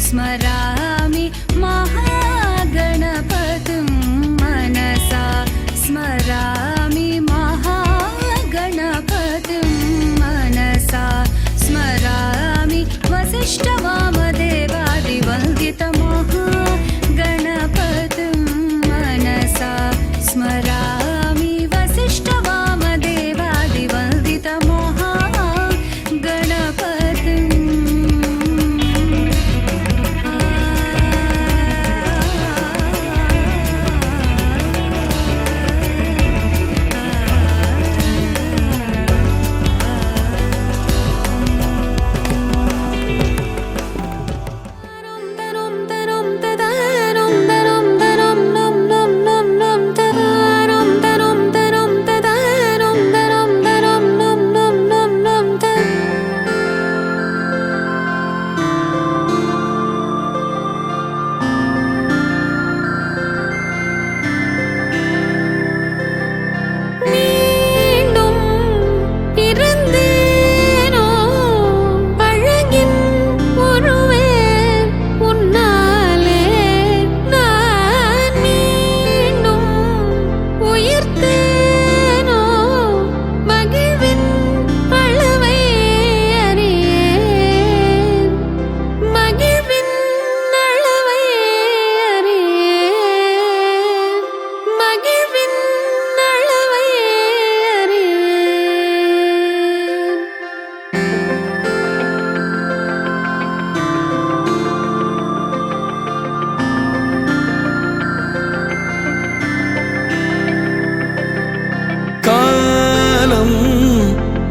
स्मरामि महागणपतिं मनसा स्मरामि महागणपतिं मनसा स्मरामि वसिष्ठवामदेवादिवन्दितमहागणपतिं मनसा स्मरामि वसिष्ठवामदेवादिवन्दितमहागणपतिम्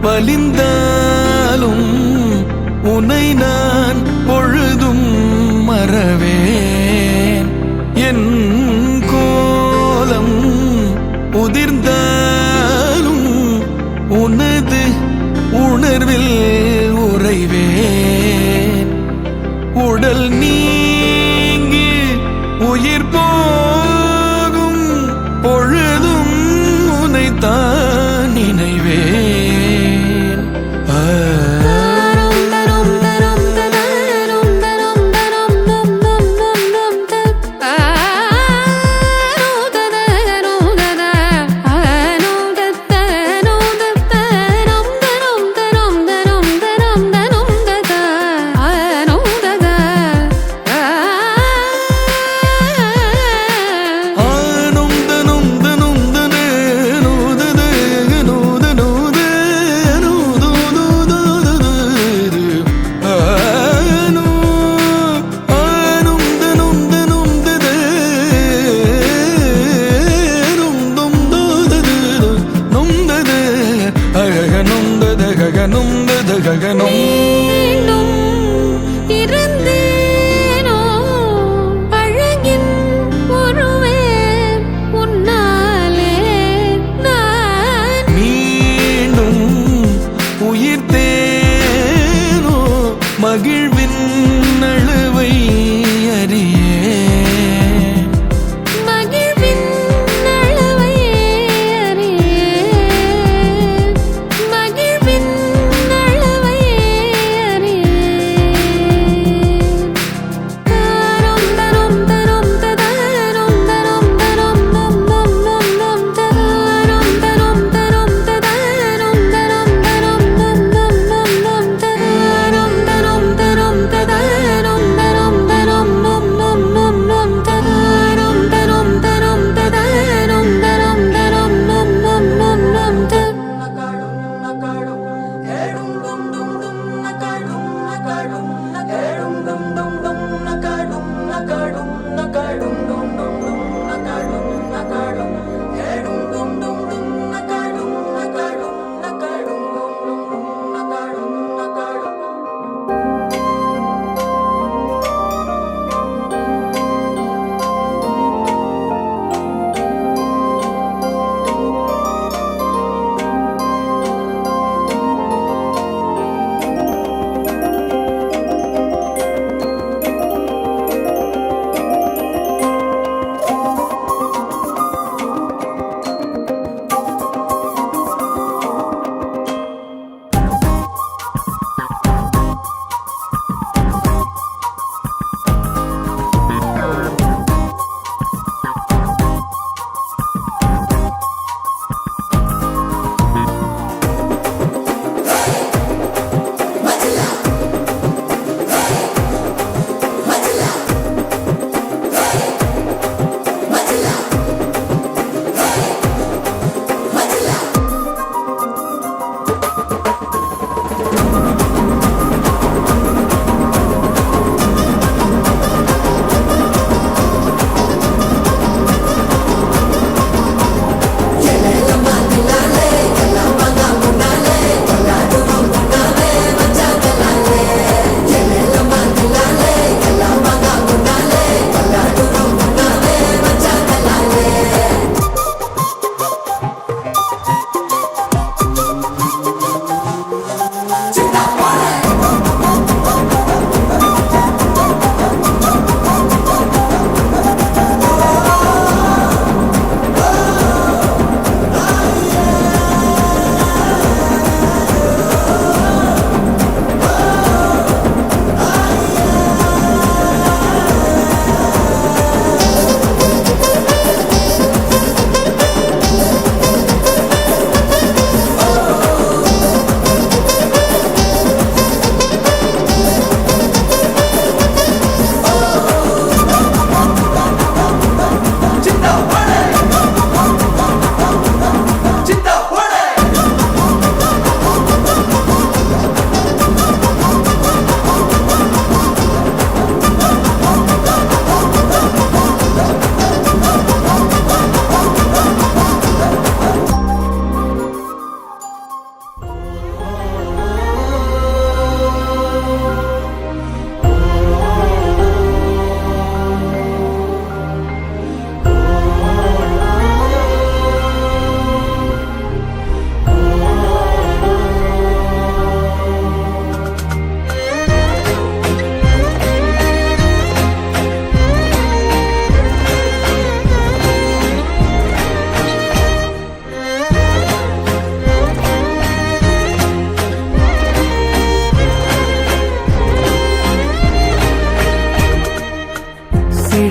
வலிந்தாலும் உனை நான் பொழுதும் மறவேன். என் கோலம் உதிர்ந்தாலும் உனது உணர்வில் உறைவேன். உடல் நீங்கி உயிர் போகும் பொழுதும் உனைத்தான் நினைவேன்.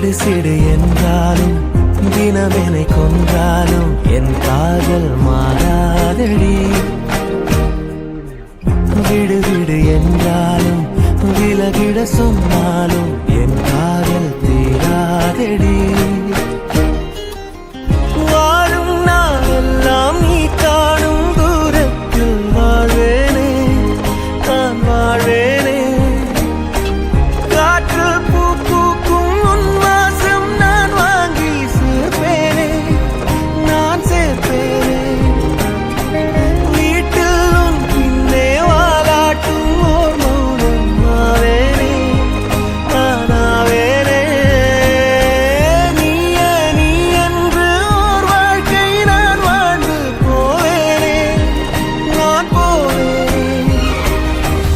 சிடு சிடு என்றாலும் தினமெனை கொன்றாலும் என் காதல் மாறாதடி. விடு விடு என்றாலும் விலகிட சொன்னாலும் என் காதல் தீராதடி. வாழும் நாளெல்லாம் நீ காணும் தூரத்தில் வாழ்வேனே, நான் வாழ்வேனே. காற்றில் பூ பூக்கும் உன் வாசம் நான் வாங்கி சேர்ப்பேனே, நான் சேர்ப்பேனே. வீட்டில் உன் பின்னே வாலாட்டும் ஓர் மௌனம் ஆவேனே, நானாவேனே. நீயே நீ என்று ஓர் வாழ்க்கை நான் வாழ்ந்து போவேனே, நான் போவேனே.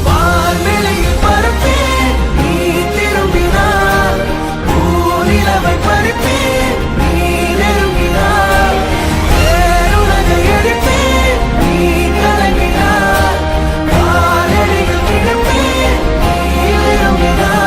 வான்வெளியில் பறப்பேன் நீ திரும்பினார், பூநிலவை பறிப்பேன் நீ நெருங்கினார். வேறுலகை எரிப்பேன் நீ கலங்கினார், காலடியில் கிடப்பேன் நீ விரும்பினார்.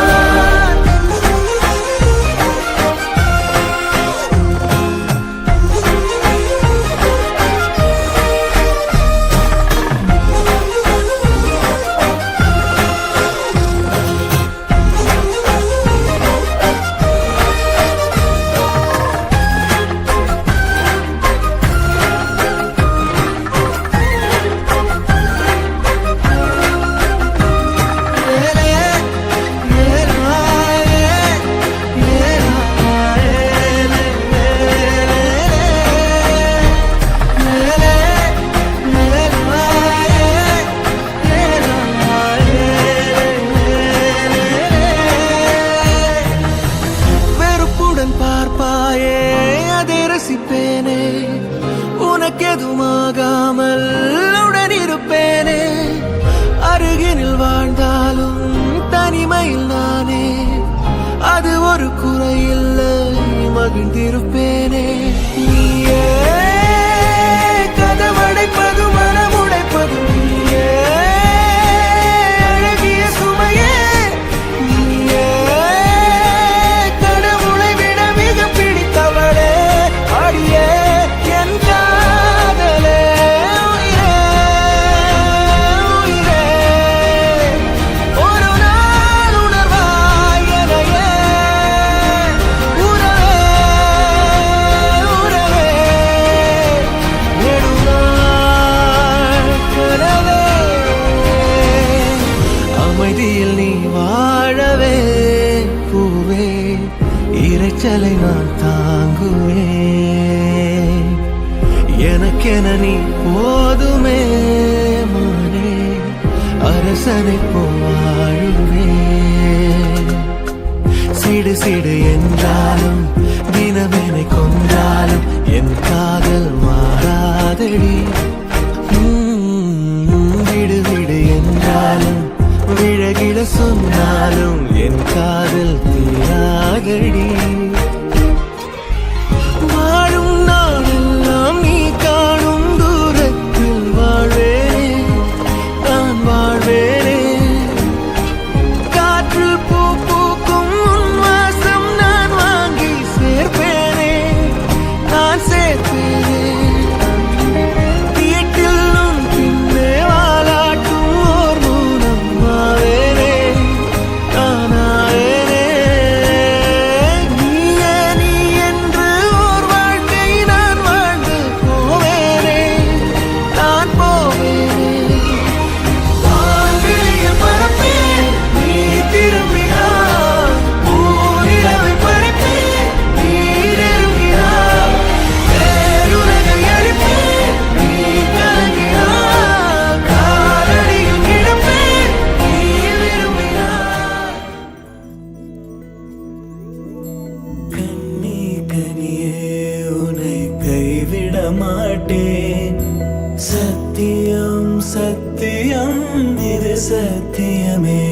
வெறுப்புடன் பார்ப்பாயே அதை ரசிப்பேனே, உனக்கெதுமாகாமல் உடன் இருப்பேனே. அருகினில் வாழ்ந்தாலும் தனிமையில் நானே, அது ஒரு குறையில்லை மகிழ்ந்திருப்பேனே. நீயே கதவடைப்பது மனமுடைப்பது நீயே, அழகிய சுமையே நீயே. கடவுளை விட மிக பிடித்தவளே, அடியே என் காதலே. உயிரே உயிரே, ஒரு நாள் உணர்வாய் எனையே. உறவே உறவே, நெடுநாள் கனவே. அமைதியில் நீ வாழவே பூவே, இரைச்சலை நான் தாங்குவேன். எனக்கென நீ போதுமே மானே, அரசனை போவாழுவேன். சிடு சிடு என்றாலும் தினமெனை கொன்றாலும் என் காதல் மாறாதடி. விடு விடு என்றாலும் விழகிட சொன்னாலும் என் காதல் தீராதடி. வாழும் நாளெல்லாம் நீ காணும் தூரத்தில் வாழ்வேனே, நான் வாழ்வேனே. காற்றில் பூ பூக்கும் உன் வாசம் நான் வாங்கி சேர்ப்பேனே, நான் சேர்ப்பேனே. வீட்டில் உன் பின்னே வாலாட்டும் ஓர் மௌனம் ஆவேனே, நானாவேனே. நீயே நீ என்று ஓர் வாழ்க்கை நான் வாழ்ந்து போவேனே, நான் போவேனே. வான்வெளியில் பறப்பேன் நீ திரும்பினார், பூநிலவை பறிப்பேன் நீ நெருங்கினார். வேறுலகை அழிப்பேன் நீ கலங்கினார், காலடியில் கிடப்பேன் நீ விரும்பினார். கண்ணே கனியே உன்னை கைவிட மாட்டேன், சத்தியம் சத்தியம் இது சத்தியமே.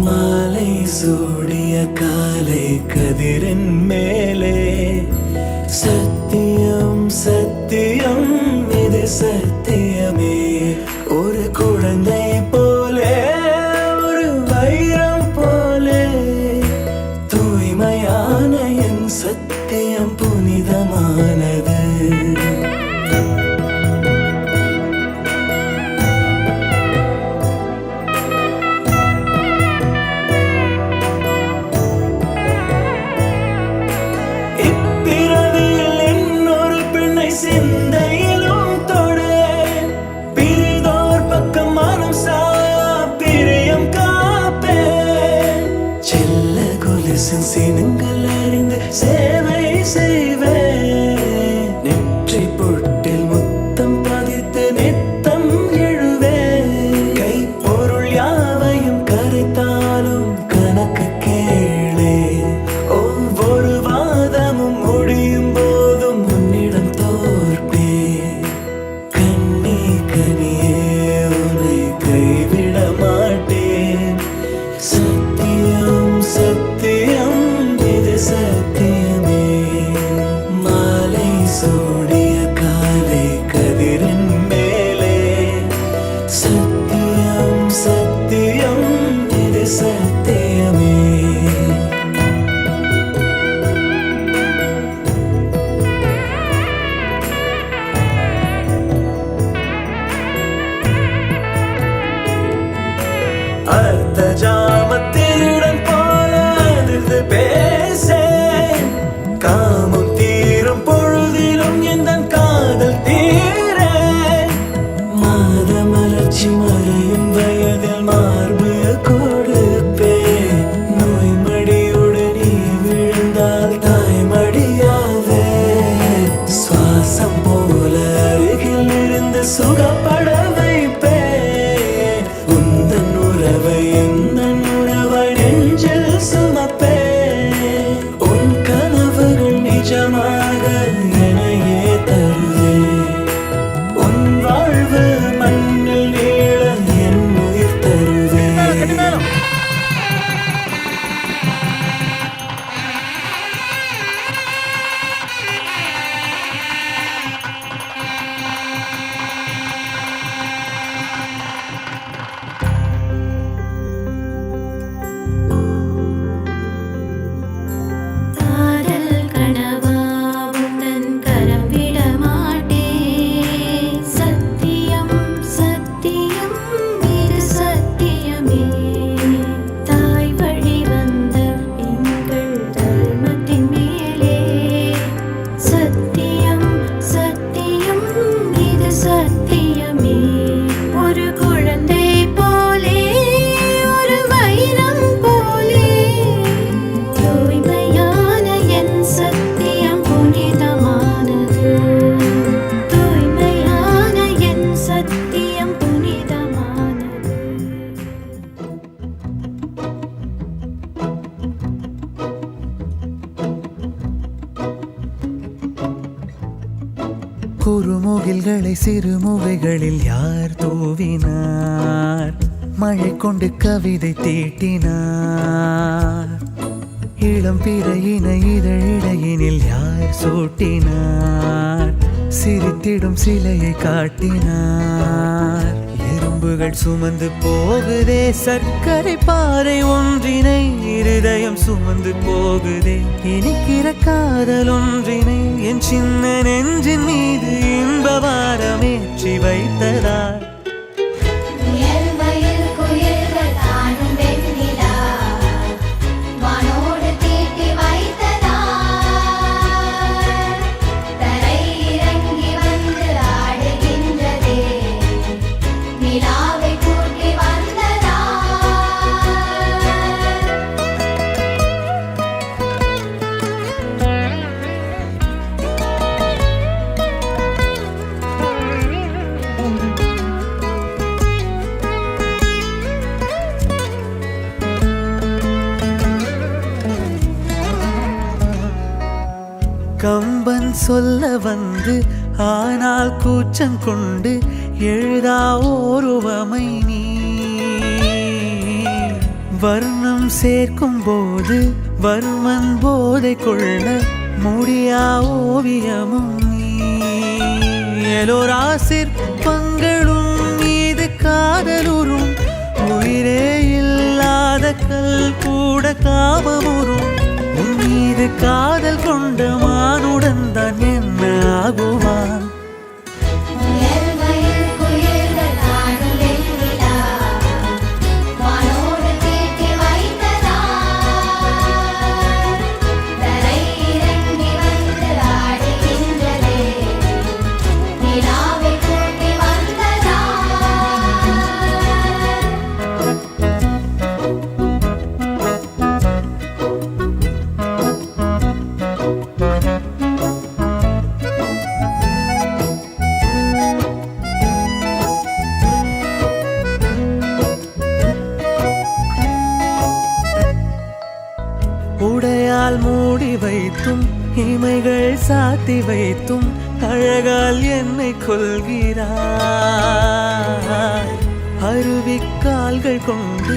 மாலை சூடிய காலை கதிரின் மேலே, சத்தியம் சத்தியம் இது சத்தியமே. ஒரு குழந்தை போலே, ஒரு வைரம் போலே தூய்மையா சத்தியம் புனிதமானது. இப்பிறவியில் இன்னொரு பெண்ணை சிந்தையிலும் தொடுவேன். பிரிதோர் பக்கம் மனம் சாயா பிரியம் காப்பேன். செல்ல கொலுசின் சினங்கள் அறிந்து சேவை செய்வேன். நெற்றி பொட்டில் முத்தம் பதித்து நித்தம் எழுவேன். கைப்பொருள் யாவையும் கரைத்தாலும் கணக்கு கேளே. ஒவ்வொரு வாதமும் முடியும் போதும் உன்னிடம் தோற்பேன். கண்ணி கனியே உன்னை கைவிட மாட்டேன். சத்தியம் சத்தியம் இது சத்தியமே. மாலை சூடிய காலை கதிரின் மேலே. சத்தியம் சத்தியம் இது சத்தியமே. அர்த்த ஜாமத்திருடன் போல அதிர்ந்து பேசேன். காமம் தீரும் பொழுதிலும் எந்தன் காதல் தீரேன். மாத மலர்ச்சி மறையும் வயதில் மார்பு கொடுப்பேன். நோய் மடியோடு நீ விழுந்தால் தாய்மடியாவே. சுவாசம் போல அருகில் இருந்து சுகப்பட வைப்பேன். உந்தன் உறவை எந்தன் உறவை நெஞ்சில் சுமப்பேன். உன் கனவுகள் நிஜமாக எனையே தருவேன். உன் வாழ்வு மண்ணில் நீள என் உயிர் தருவேன். காதல் கனவா உந்தன் கரம் விட மாட்டேன். சத்தியம் சத்தியம் இது சத்தியமே. தாய் வழி வந்த எங்கள் தர்மத்தின் மேலே. சத்தியம் சத்தியம் இது சத்தியமே. ஒரு குழந்தை போலே ஒரு வைரம் போலே. தூய்மையான என் சத்தியம் புனிதமானது. தூய்மையான என் சத்தியம் புனிதமானது. குறுமுகில்களை சிறுமுகைகளில் யார் தூவினார்? மழை கொண்டு கவிதை தீட்டினார். இளம் பிறையின இதழிடையினில் யார் சூட்டினார்? சிரித்திடும் சிலையை காட்டினார். எறும்புகள் சுமந்து போகுதே சர்க்கரை பாறை ஒன்றினை. இருதயம் சுமந்து போகுதே இனிக்கிற காதல் ஒன்றினை. என் சின்ன நெஞ்சின் மீது இன்ப வாரமேற்றி வைத்ததார். முயல் மயில் குயில்கள் தானும் வெண்ணிலா வானோடு தீட்டி வைத்ததார். தரை இறங்கி வந்து ஆடுகின்றதே நிலாவை கூட்டி வந்ததார். கம்பன் சொல்ல வந்து ஆனால் கூச்சம் கொண்டு எழுதா ஓருவமை நீ. வர்ணம் சேர்க்கும் போது வர்மன் போதை கொள்ள முடியா ஓவியமும் நீ. எலோரா சிற்பங்களும் மீது காதலுறும். உயிரே இல்லாத கல் கூட காமமுறும். உன் மீது காதல் கொண்ட மானுடன் தான் என்ன ஆகுவான் முயல்மயில் குயில்கள் காணும் வெண்ணிலா வானோடு தீட்டி வைத்ததால் தரை இறங்கி வந்து ஆடுகின்றதே நிலாவை கூட்டி வந்ததால் உடையால் மூடி வைத்தும் இமைகள் சாத்தி வைத்தும் அழகால் என்னை கொள்கிறாய் அருவிக்கால்கள் கொண்டு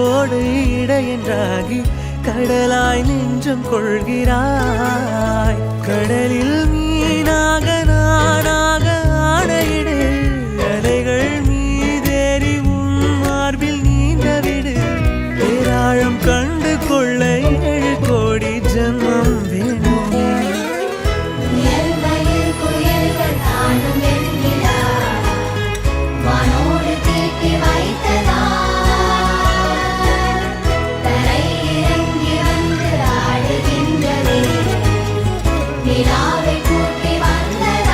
ஓடு இடையென்றாகி கடலாய் நெஞ்சம் கொள்கிறாய் கடலில் மீனாக நானாக ஆடையிடு அலைகள் மீதேறி உன் மார்பில் நீண்டவிடு பேராழம் கண்டு கொள்ள 7 கோடி ஜன்மம் வேண்டுமே முயல்மயில் குயில்கள் காணும் வெண்ணிலா வானோடு தீட்டி வைத்ததால் தரை இறங்கி வந்து ஆடுகின்றதே நிலாவை கூட்டி வந்ததால்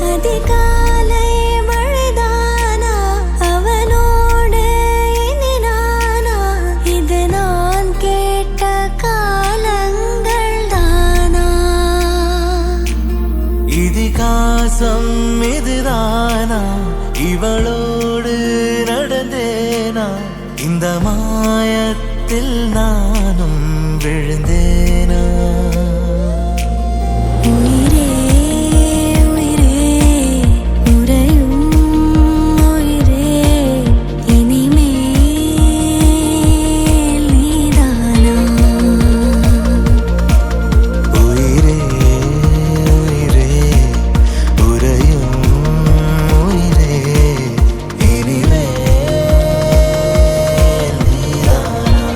அதிகாலை மழைதானா அவனோடு இனி நானா இது நான் கேட்ட காலங்கள் தானா இதிகாசம் இதுதானா இவளோடு நடந்தேனா இந்த மாயத்தில் நானும் விழுந்தேனா உயிரே உயிரே உறையும் உயிரே இனிமேல் நீதானா உயிரே உயிரே உறையும் உயிரே இனிமேல் நீதானா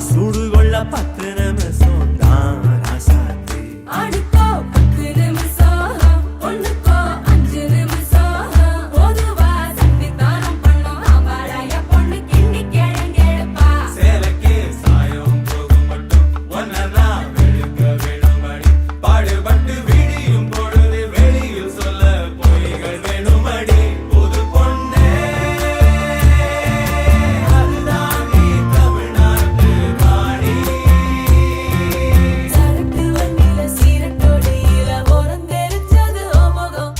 சுடுகொள்ள 10 நிமிஷம் தான் ராசாத்தி. அடுக்கோ 10 நிமிஷம், ஒண்ணுக்கோ 5 நிமிஷம். பொதுவா சன்னிதானம் பண்ணோம் அவளைய பொண்ணு கிண்டி கிழங்கெடுப்பா. சேலைக்கு சாயம் போகும் மட்டும் ஒன்னதான் வெளுக்க வேணுமடி. பாடுபட்டு விடியும் பொழுது வெளியில் சொல்ல பொய்கள் வேணுமடி. புது பொண்ணே அதுதான் நீ தமிழ்நாட்டு வாணி. சரக்கு வண்டியில சீரட்டோடியில உறந்தெரிஞ்சது முகம்.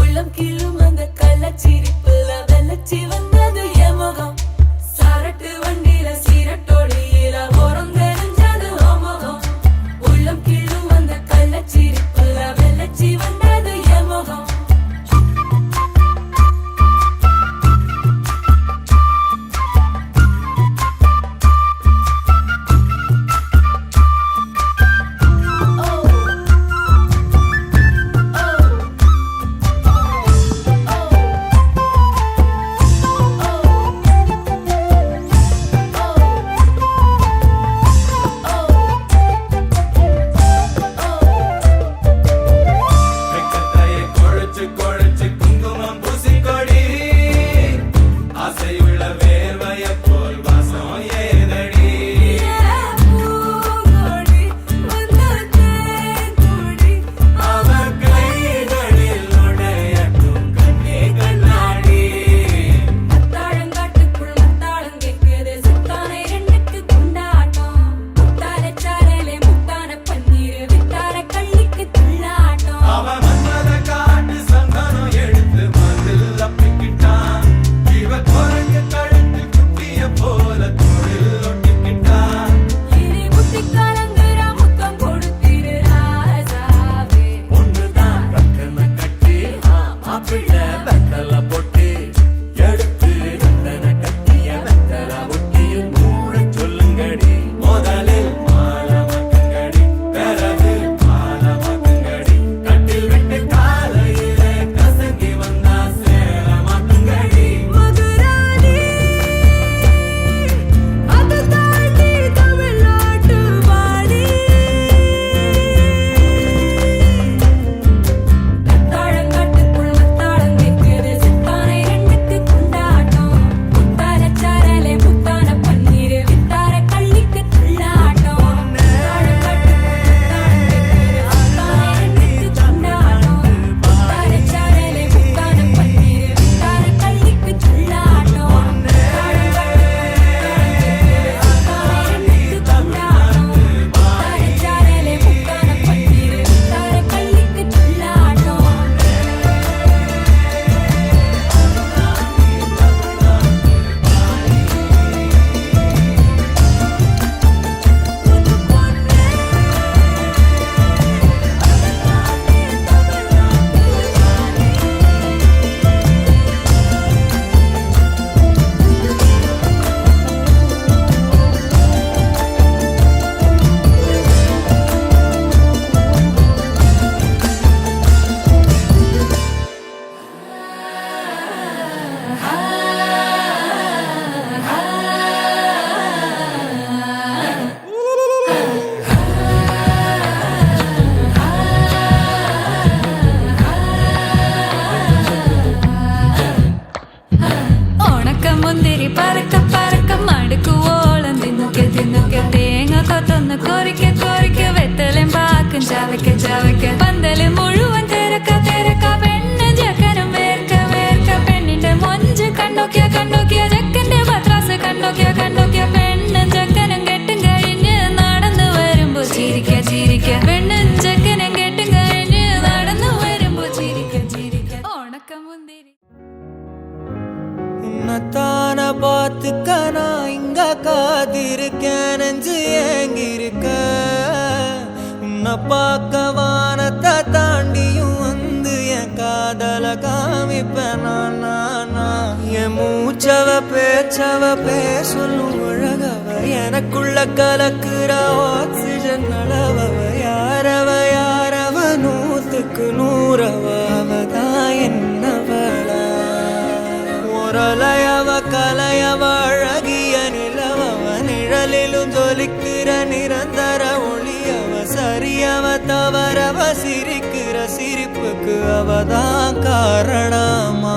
உள்ளம் கிள்ளும் அந்த கள்ளச்சிரிப்புல வெள்ளச்சி வந்தது என் முகம். சரட்டு வண்டியில சீரட்டோடியில உறந்தெரிஞ்சது முகம். உள்ளம் கிள்ளும் அந்த கள்ளச்சிரிப்புல வெள்ளச்சி வந்தது என் முகம். வெக்கத்தையே குழைச்சு குழைச்சு குங்குமம் பூசிக்கொடி. ஆசையுள்ள வேர்வைய போல் வாசம் ஏதடி. பூங்கொடி வந்ததேன் கொடி. அவ கைகளில் நுழையட்டும் கண்ணே கண்ணாடி. மத்தாளங்காட்டுக்குள் மத்தாளம் கேட்குது. சுத்தானை ரெண்டுக்கு கொண்டாட்டம். முத்தார சாரலே முத்தான பன்னீர் வித்தார கள்ளிக்கு துள்ளாட்டம். அவ மன்மத காட்டு சந்தனம் எடுத்து மதில் அப்பிக்கிட்டான். இவ குரங்கு கழுத்து குட்டிய போல தொழில் ஒட்டிக்கிட்டான். இனி முட்டி கலங்குற முத்தம் கொடுத்திரு ராசாவே. ஒண்ணுதான் கக்கன கட்டி மாப்பிள்ளை வெத்தல பொட்டி எடுத்து வெத்தன கட்டிய வெத்தல ஒட்டியில் மூட சொல்லுங்கடி. முதலில் மாலமக்குங்கடி, பிறகு மாலமக்குங்கடி. கட்டில் விட்டு காலையில கசங்கி வந்தா சேலமாக்குங்கடி. மதுராணி அது தாண்டி தமிழ்நாட்டு வாடி. மத்தாளங்காட்டுக்குள் மத்தாளம் கேட்குது. சுத்தானை ரெண்டுக்கு கொண்டாட்டம். முத்தார சாரலே முத்தான பன்னீர் வித்தார கள்ளிக்கு துள்ளாட்டம். மத்தாளங்காட்டுக்குள் மத்தாளம் கேட்குது. சுத்தானை ரெண்டுக்கு கொண்டாட்டம். முத்தார சாரலே முத்தான பன்னீர் வித்தார கள்ளிக்கு துள்ளாட்டம். മുന്തിരി പറക്ക പറക്ക മടുക്കു ഓളം തിന്നുക്കെ തിന്നുക്കെ തേങ്ങ കൊത്തൊന്ന് കൊറിക്ക കൊറിക്ക വെത്തലും പാക്കും ചവയ്ക്ക ചവയ്ക്ക പന്തല് മുഴുവൻ തിരക്ക തിരക്ക പെണ്ണ് ജക്കനും വേർക്ക വേർക്ക പെണ്ണിന്റെ മൊഞ്ച് കണ്ടോക്കിയ കണ്ടോക്കിയ ജക്കന്റെ പത്രാസ് കണ്ടോക്കിയ കണ്ടോക്കിയ പെണ്ണും ജക്കനും കെട്ടും കഴിഞ്ഞ് നടന്നു വരുമ്പോ ചിരിക്ക ചിരിക്ക പെണ്ണും ജക്കനും കെട്ടും കഴിഞ്ഞ് നടന്നു വരുമ്പോ ചിരിക്ക ചിരിക്ക ഉണക്ക മുന്തിരി உன்னத்தான பார்த்துக்க நான் இங்க காத்திருக்கேன் நெஞ்சு ஏங்கிருக்க உன்னை பார்க்க வானத்தை தாண்டியும் வந்து என் காதல காமிப்பேன் நான் என் மூச்சவ பேச்சவ பேசலும் அழகவ எனக்குள்ள கலக்குற ஆக்சிஜன் அளவவ யாரவ யாரவ 100க்கு 100 அவதான் என்னவள ஒரலையவ கலையவ அழகிய நிலவவ நிழல் நிழலிலும் ஜொலிக்கிற நிரந்தர ஒளி அவ சரியவ தவறவ சிரிக்கிற சிரிப்புக்கு அவதான் காரணமா